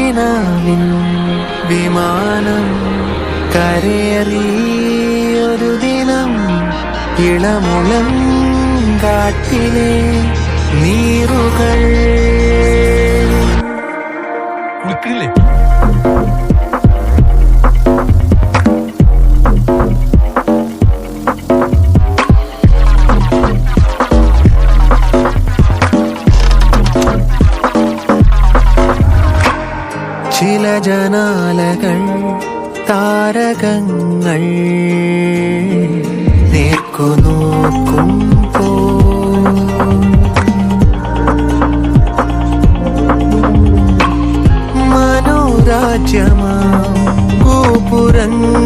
കിനാവിൻ വിമാനം കരയേറിയൊരു ദിനം ഇളമുളം കാട്ടിലെ നീറുകൾ കുളിക്കില്ലേ? ചില ജനാലകൾ താരകങ്ങൾ നേർക്കുനോക്കുമ്പോ മനോരാജ്യമാ ഗോപുരങ്ങൾ